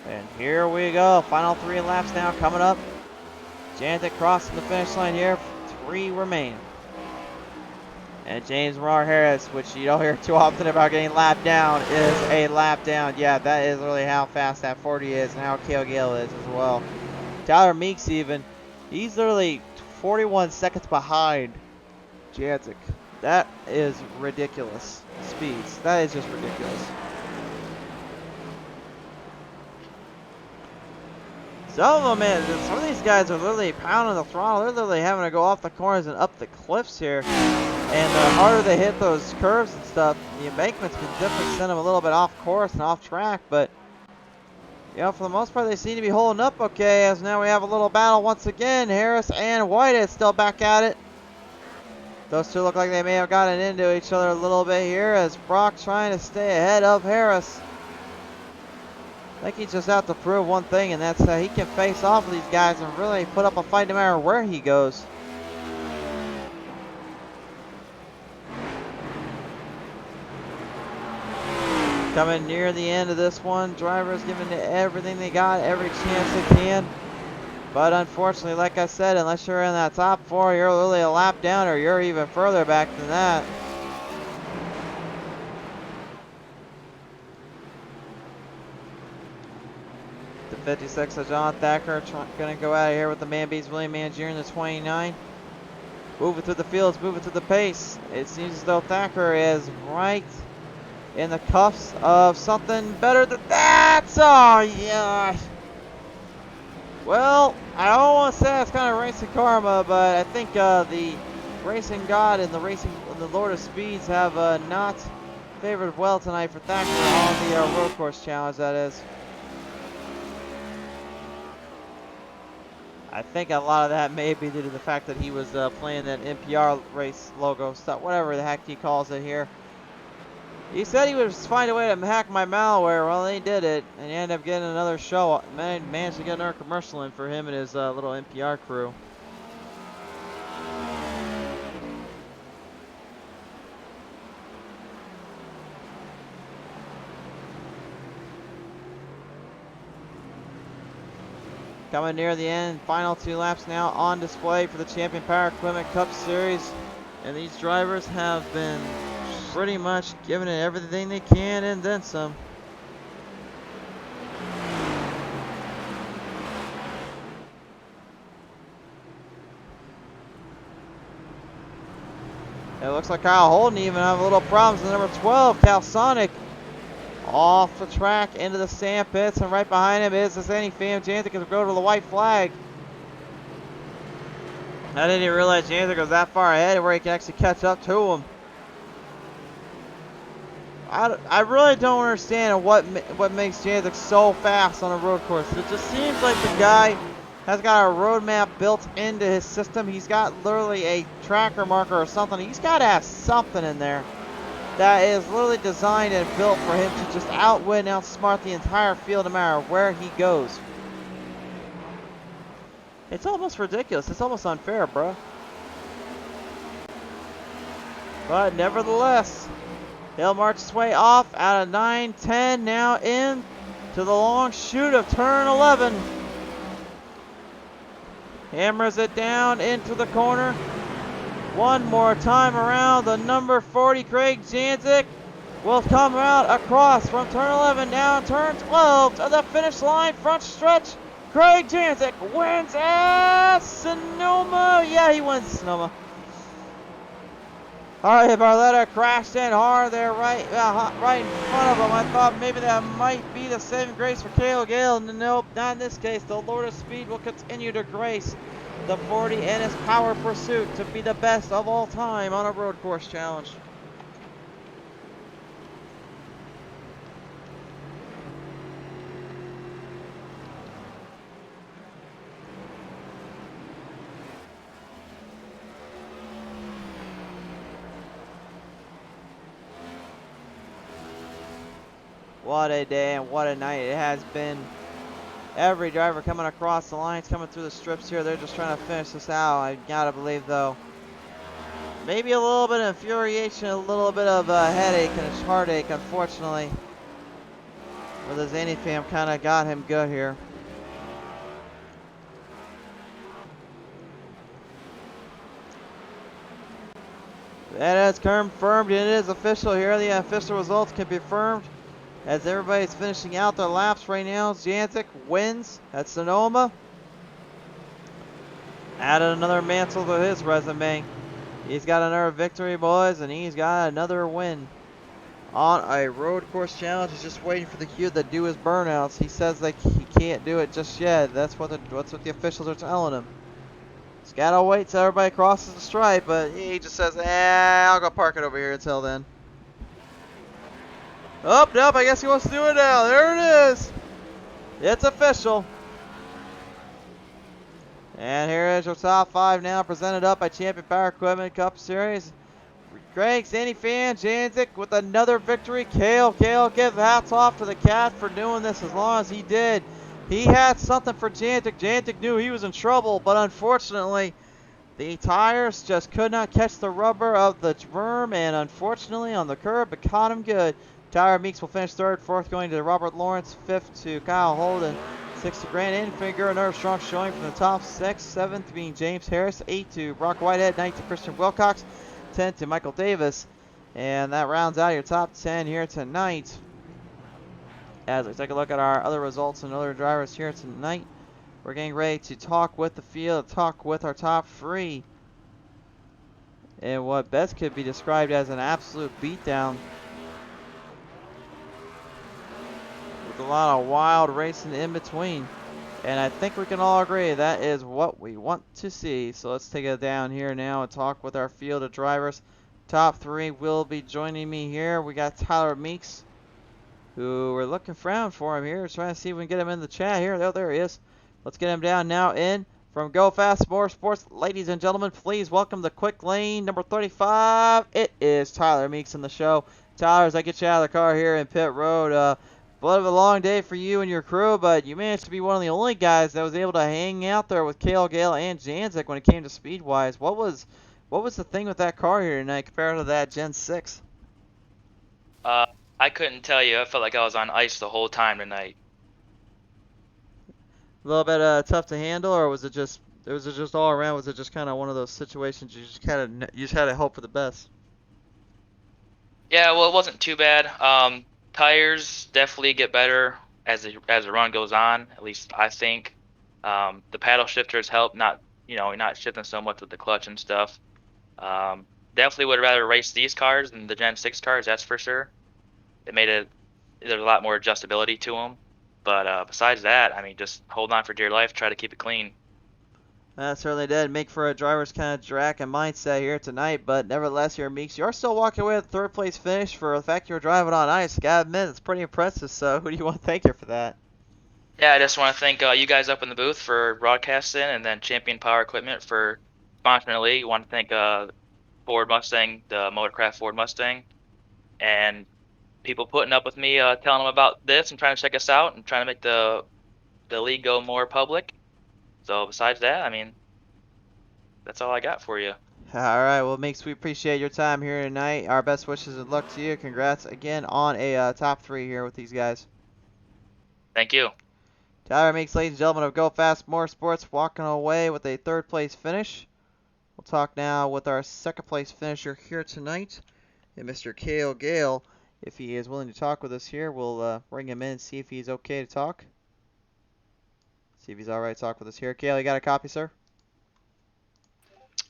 And here we go. Final 3 laps now coming up. Jantic crossing the finish line here. 3 remain. And James Renard Harris, which you don't hear too often about getting lapped down, is a lap down. Yeah, that is really how fast that 40 is and how Cale Gale is as well. Tyler Meeks even, he's literally 41 seconds behind Jantic. That is ridiculous speeds. That is just ridiculous. Some of them, man, some of these guys are literally pounding the throttle. They're literally having to go off the corners and up the cliffs here. And the harder they hit those curves and stuff, the embankments can definitely send them a little bit off course and off track. But, you know, for the most part, they seem to be holding up okay. As now we have a little battle once again. Harris and White is still back at it. Those two look like they may have gotten into each other a little bit here as Brock trying to stay ahead of Harris. I think he's just out to prove one thing, and that's he can face off with these guys and really put up a fight no matter where he goes. Coming near the end of this one, drivers giving it everything they got, every chance they can. But unfortunately, like I said, unless you're in that top four, you're literally a lap down or you're even further back than that. The 56 of John Thacker going to go out of here with the man beats William Mangier in the 29. Moving through the fields, moving through the pace. It seems as though Thacker is right in the cuffs of something better than that. Oh, yeah. Well, I don't want to say it's kind of racing karma, but I think the racing god and the Lord of Speeds have not favored well tonight for Thacker on the road course challenge, that is. I think a lot of that may be due to the fact that he was playing that NPR race logo stuff, whatever the heck he calls it here. He said he would find a way to hack my malware. Well, he did it, and he ended up getting another show. Managed to get another commercial in for him and his little NPR crew. Coming near the end, final 2 laps now on display for the Champion Power Equipment Cup Series. And these drivers have been pretty much giving it everything they can and then some. It looks like Kyle Holden even have a little problems with number 12, Cal Sonic. Off the track into the sand pits, and right behind him is the Sandy Fam. Jantic is go to the white flag. I didn't even realize Jantic was that far ahead where he can actually catch up to him. I really don't understand what makes Jantic so fast on a road course. It just seems like the guy has got a roadmap built into his system. He's got literally a tracker marker or something. He's got to have something in there that is literally designed and built for him to just outwit and outsmart the entire field no matter where he goes. It's almost ridiculous. It's almost unfair, bro. But nevertheless, he'll march his way off out of 9-10, now in to the long chute of turn 11. Hammers it down into the corner. One more time around, the number 40, Craig Jantic, will come out across from turn 11 down turn 12 to the finish line, front stretch. Craig Jantic wins at Sonoma. Yeah, he wins Sonoma. Harley Barletta crashed in hard there right in front of him. I thought maybe that might be the saving grace for Cale Gale. Nope, not in this case. The Lord of Speed will continue to grace the 40 and his power pursuit to be the best of all time on a road course challenge. What a day and what a night it has been. Every driver coming across the lines, coming through the strips here, they're just trying to finish this out. I gotta believe, though, maybe a little bit of infuriation, a little bit of a headache and a heartache, unfortunately. But the Zany fam kind of got him good here. That is confirmed. It is official here. The official results can be confirmed as everybody's finishing out their laps right now. Jantic wins at Sonoma. Added another mantle to his resume. He's got another victory, boys, and he's got another win on a road course challenge. He's just waiting for the cue to do his burnouts. He says like he can't do it just yet. That's what the officials are telling him. He's gotta wait till everybody crosses the stripe, but he just says, I'll go park it over here until then. Oh, nope, I guess he wants to do it now. There it is. It's official. And here is your top 5 now, presented up by Champion Power Equipment Cup Series. Greg, Sandy Fan, Janzik with another victory. Kale, give hats off to the cat for doing this as long as he did. He had something for Jantic. Jantic knew he was in trouble, but unfortunately, the tires just could not catch the rubber of the berm, and unfortunately on the curb, it caught him good. Tyler Meeks will finish 3rd, 4th going to Robert Lawrence, 5th to Kyle Holden, 6th to Grant Infinger, another strong showing from the top 6, 7th being James Harris, 8th to Brock Whitehead, 9th to Christian Wilcox, 10th to Michael Davis, and that rounds out your top 10 here tonight. As we take a look at our other results and other drivers here tonight, we're getting ready to talk with the field, talk with our top 3, and what best could be described as an absolute beatdown. With a lot of wild racing in between. And I think we can all agree that is what we want to see. So let's take it down here now and talk with our field of drivers. Top 3 will be joining me here. We got Tyler Meeks, who we're looking around for him here. Trying to see if we can get him in the chat here. Oh, there he is. Let's get him down now in from Go Fast Motorsports. Ladies and gentlemen, please welcome the quick lane number 35. It is Tyler Meeks in the show. Tyler, as I get you out of the car here in pit road, blood of a long day for you and your crew, but you managed to be one of the only guys that was able to hang out there with Cale Gale and Janzik when it came to speed-wise. What was the thing with that car here tonight compared to that Gen 6? I couldn't tell you. I felt like I was on ice the whole time tonight. A little bit tough to handle, or was it just all around? Was it just kind of one of those situations you just had to hope for the best? Yeah, well, it wasn't too bad. Tires definitely get better as the run goes on. At least I think. The paddle shifters help, not shifting so much with the clutch and stuff. Definitely would rather race these cars than the Gen 6 cars, that's for sure. There's a lot more adjustability to them. But besides that, I mean, just hold on for dear life, try to keep it clean. That certainly did make for a driver's kind of track and mindset here tonight, but nevertheless here, Meeks, you're still walking away with a 3rd place finish for the fact you're driving on ice. Gotta admit, it's pretty impressive, so who do you want to thank you for that? Yeah, I just want to thank you guys up in the booth for broadcasting, and then Champion Power Equipment for sponsoring the league. I want to thank Ford Mustang, the Motorcraft Ford Mustang, and people putting up with me telling them about this and trying to check us out and trying to make the league go more public. So besides that, I mean, that's all I got for you. All right, well, Meeks, we appreciate your time here tonight. Our best wishes and luck to you. Congrats again on a top 3 here with these guys. Thank you. Tyler Meeks, ladies and gentlemen of Go Fast Motorsports, walking away with a 3rd place finish. We'll talk now with our 2nd place finisher here tonight, and Mr. Cale Gale. If he is willing to talk with us here, we'll bring him in and see if he's okay to talk. See if he's all right to talk with us here. Cale, you got a copy, sir?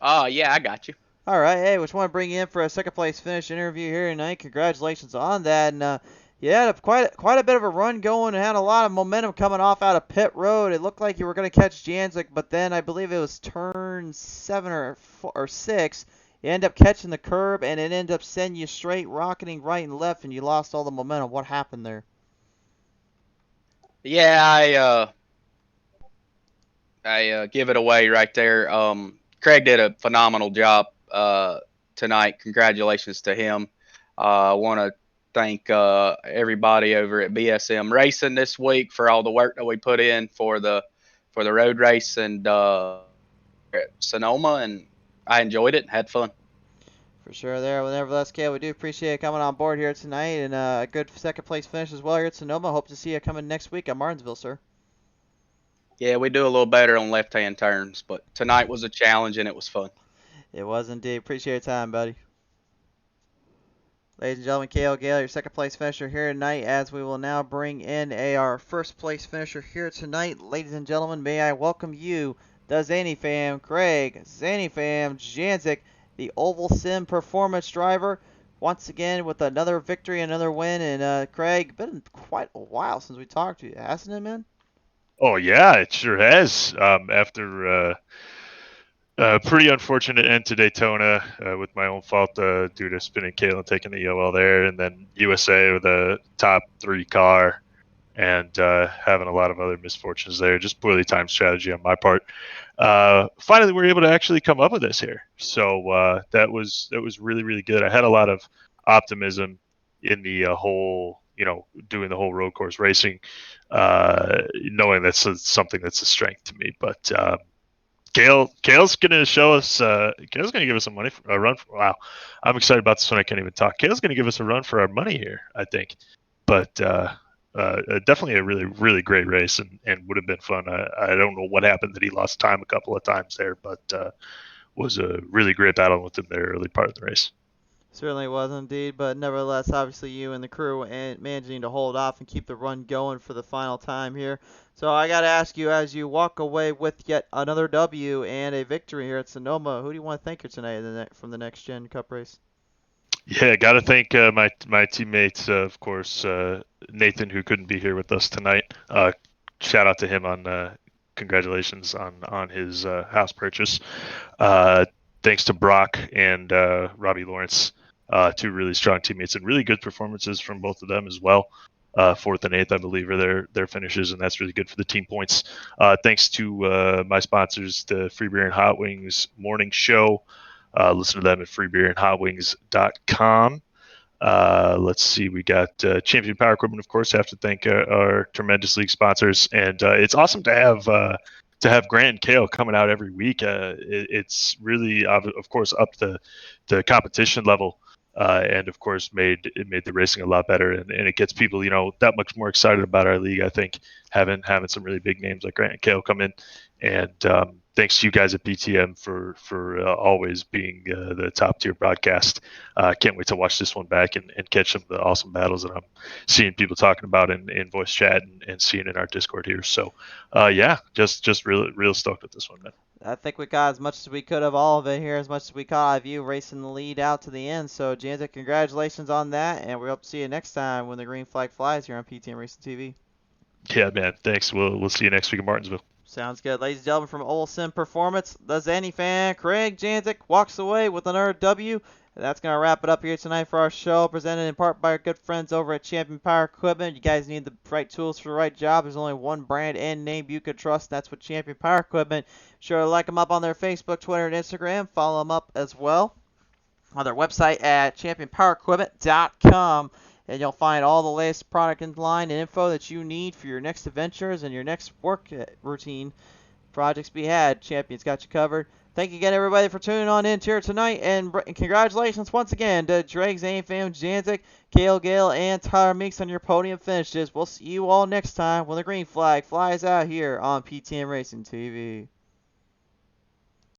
Yeah, I got you. All right. Hey, we just want to bring you in for a 2nd place finish interview here tonight. Congratulations on that. And you had quite a bit of a run going and had a lot of momentum coming off out of pit road. It looked like you were going to catch Janzik, but then I believe it was turn 7 or 6. You end up catching the curb, and it ended up sending you straight, rocketing right and left, and you lost all the momentum. What happened there? Yeah, I give it away right there. Craig did a phenomenal job tonight. Congratulations to him. I want to thank everybody over at BSM Racing this week for all the work that we put in for the road race and at Sonoma, and I enjoyed it and had fun. For sure there. Well, nevertheless, Cale, we do appreciate you coming on board here tonight, and a good 2nd place finish as well here at Sonoma. Hope to see you coming next week at Martinsville, sir. Yeah, we do a little better on left-hand turns, but tonight was a challenge and it was fun. It was indeed. Appreciate your time, buddy. Ladies and gentlemen, KO Gale, your second place finisher here tonight, as we will now bring in our first place finisher here tonight. Ladies and gentlemen, may I welcome you, the Zany Fam, Craig, Zany Fam, Janzik, the Oval Sim Performance Driver, once again with another victory, another win. And Craig, been quite a while since we talked to you, hasn't it, man? Oh yeah, it sure has. After pretty unfortunate end to Daytona with my own fault due to spinning Kalen taking the EOL there, and then USA with a top 3 car, and having a lot of other misfortunes there. Just poorly timed strategy on my part. Finally, we were able to actually come up with this here, so that was really, really good. I had a lot of optimism in the whole, doing the whole road course racing, knowing that's something that's a strength to me, but. Kale's gonna show us. Kale's gonna give us some money for a run. Wow, I'm excited about this one. I can't even talk. Kale's gonna give us a run for our money here, I think. But definitely a really, really great race, and would have been fun. I don't know what happened that he lost time a couple of times there, but was a really great battle with him there early part of the race. Certainly was indeed, but nevertheless, obviously you and the crew and managing to hold off and keep the run going for the final time here. So I got to ask you, as you walk away with yet another W and a victory here at Sonoma, who do you want to thank here tonight from the Next Gen Cup race? Yeah, got to thank my teammates, of course, Nathan, who couldn't be here with us tonight. Shout out to him on congratulations on his house purchase. Thanks to Brock and Robbie Lawrence. 2 really strong teammates and really good performances from both of them as well. 4th and 8th, I believe, are their finishes, and that's really good for the team points. Thanks to my sponsors, the Free Beer and Hot Wings Morning Show. Listen to them at freebeerandhotwings.com. Let's see, we got Champion Power Equipment, of course. Have to thank our tremendous league sponsors, and it's awesome to have Grant and Kale coming out every week. It's really, of course, up the competition level, and of course made the racing a lot better, and it gets people that much more excited about our league. I think having some really big names like Grant and Kale come in, and thanks to you guys at PTM for always being the top tier broadcast. Can't wait to watch this one back and catch some of the awesome battles that I'm seeing people talking about in voice chat and seeing in our Discord here. So yeah, just real stoked with this one, man. I think we got as much as we could of all of it here, as much as we caught of you racing the lead out to the end. So, Janzik, congratulations on that, and we hope to see you next time when the green flag flies here on PTM Racing TV. Yeah, man. Thanks. We'll see you next week in Martinsville. Sounds good. Ladies and gentlemen, from Oval Sim Performance, the Zany Fan, Craig Janzik, walks away with another W. That's going to wrap it up here tonight for our show, presented in part by our good friends over at Champion Power Equipment. You guys need the right tools for the right job. There's only one brand and name you can trust, and that's with Champion Power Equipment. Sure to like them up on their Facebook, Twitter, and Instagram. Follow them up as well on their website at championpowerequipment.com. And you'll find all the latest product in line and info that you need for your next adventures and your next work routine projects be had. Champion's got you covered. Thank you again, everybody, for tuning on in here tonight. And congratulations once again to Drake, Zane Fam, Janzik, Kale Gale, and Tyler Meeks on your podium finishes. We'll see you all next time when the green flag flies out here on PTM Racing TV.